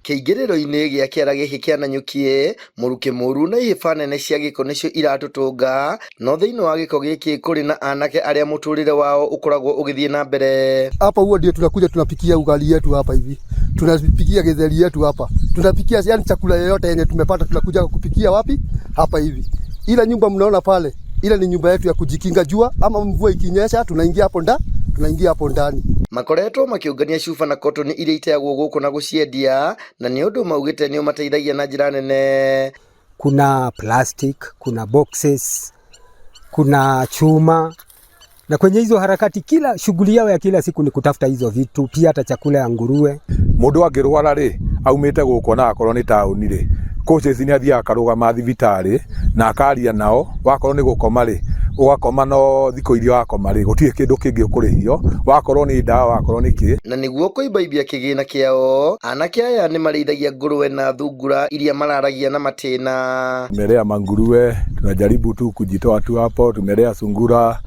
Kĩingĩrĩro-inĩ gĩa kĩara gĩkĩ kĩa Nanyuki, mũrukĩ mũru na ihĩba nene cia gĩko nĩcio iratũtũnga, no thĩinĩ wa gĩko gĩkĩ kũrĩ na anake arĩa mũtũrĩre wao ũkoragwo ũgĩthiĩ na mbere. Hapa huo ndio tunakuja tunapikia ugali yetu hapa hivi. Tunapikia githeri yetu hapa. Tunapikia yani chakula yoyote yenye tumepata tunakuja kupikia wapi? Hapa hivi. Ile nyumba mnaona pale, ile ni nyumba yetu ya kujikinga jua ama mvua ikinyesha tunaingia hapo ndani. Makoretwo makiungania cuba na cotton iria iteagwo gũkũ na gũciendia, na nĩ ũndũ maugĩte nĩ ũmateithagia na njĩra nene. Kuna plastic, kuna boxes, kuna chuma, na kwenye hizo harakati kila shughuli yao ya kila siku ni kutafuta hizo vitu, pia hata chakula ya nguruwe. Mũndũ angĩrwara rĩ, aumĩte gũkũ na akorwo nĩ taũni rĩ, coaches ni athiaga akarũgama thibitarĩ na akaria nao, wakorwo nĩ gũkoma rĩ, ũgakoma no thikũ iria wakoma rĩ, gũtirĩ kĩndũ kĩngĩ ũkũrĩhio, wakorwo nĩ ndawa, wakorwo nĩ kĩ. Na nĩguo kũimbaibia kĩgĩna kĩao, anake aya nĩ marĩithagia ngũrwe na thungura iria mararagia na matĩna. Tumelea manguruwe, tunajaribu tu kujitoa tu hapo, tumelea sungura.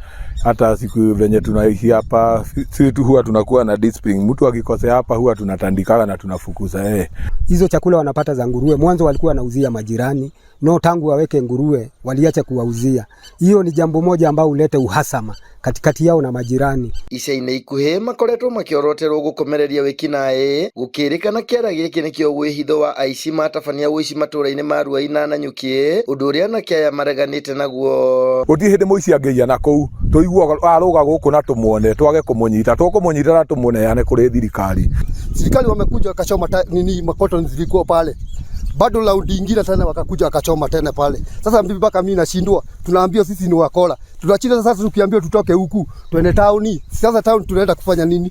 Hata siku venye tunaishi hapa, sisi tu huwa tunakuwa na discipline. Mtu akikosea hapa huwa tunatandikaga na tunafukuza Hizo chakula wanapata za nguruwe, mwanzo walikuwa wanauzia majirani, no tangu waweke nguruwe waliacha kuwauzia. Hiyo ni jambo moja ambao ulete uhasama katikati yao na majirani. Ica-inĩ ikuhĩ makoretwo makioroterwo gũkomereria wĩkinaĩ, gũkĩrĩkana kĩara gĩkĩ nĩkĩo wĩhitho wa aici matabania ũici matũra-inĩ ma Ruai na Nanyuki, ũndũ ũrĩa anake aya mareganĩte naguo. Gũtirĩ hĩndĩ mũici angĩia na kũu, tũiguaga arũga gũkũ na tũmuone, twage kũmũnyita, tũkũmũnyita na tũmuoneane kũrĩ thirikari. Serikali wamekuja wakachoma makoto zilikuwa pale. Bado laundi ingine tena wakakuja wakachoma tena pale. Sasa mpaka mimi nashindwa. Tunaambiwa sisi ni wakola. Tunachinda sasa tukiambiwa tutoke huku, twende tauni. Sasa tauni tunaenda kufanya nini?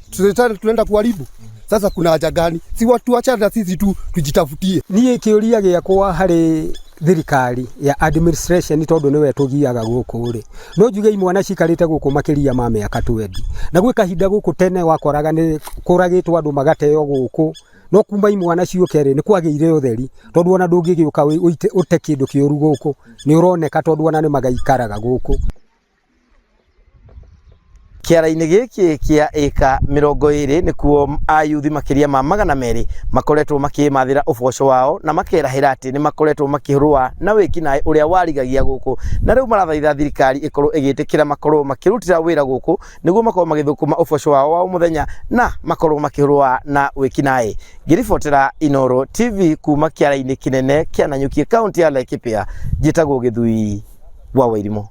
Tunaenda kuharibu. Sasa kuna haja gani? Si watu achana sisi tu tujitafutie. Niĩ kĩũria gĩakwa harĩ thirikari ya administration tondu niwe tugiaga guku ri no njuge imwana cikarite guku makiria ma miaka 20 na gwe kahinda guku tene wakoraga ni kuragitwo andu magateo guku no kumba imwana ciuke ri ni kwagĩire utheri tondu ona ndũngĩgĩuka ute kindu kĩũru guku ni uroneka tondu ona ni magaikaraga guku. Kĩara-inĩ gĩkĩ kĩa ĩka 20 nĩkuo ayuthi makĩria ma 200 makoretwo makĩmathĩra ũboco wao na makerahĩra atĩ nĩ makoretwo makĩrũa na wĩkinaĩ ũrĩa warigagia gũkũ, na rĩu marathaitha thirikari ĩkorwo ĩgĩtĩkĩra makorwo makĩrutĩra wĩra gũkũ nĩguo makorwo magĩthũkũma ũboco wao wa mũthenya na makorwo makĩrũa na wĩkinaĩ. Ngĩribotera Inooro TV kuma kĩara-inĩ kĩnene kĩa Nanyuki, kaunti ya Laikipia, njĩtagwo Gĩthui wa Wairimu.